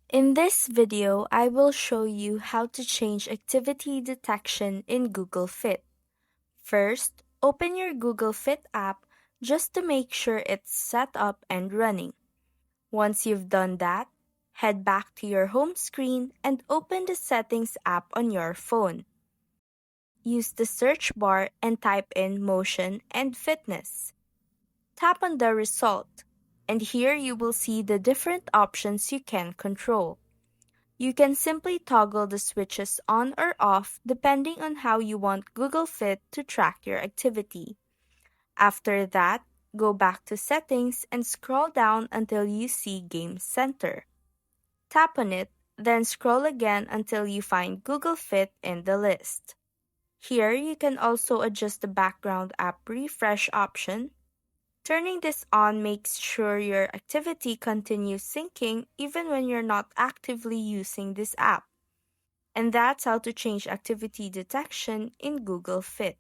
In this video, I will show you how to change activity detection in Google Fit. First, open your Google Fit app just to make sure it's set up and running. Once you've done that, head back to your home screen and open the Settings app on your phone. Use the search bar and type in Motion and Fitness. Tap on the result, and here you will see the different options you can control. You can simply toggle the switches on or off depending on how you want Google Fit to track your activity. After that, go back to Settings and scroll down until you see Game Center. Tap on it, then scroll again until you find Google Fit in the list. Here you can also adjust the background app refresh option. Turning this on makes sure your activity continues syncing even when you're not actively using this app. And that's how to change activity detection in Google Fit.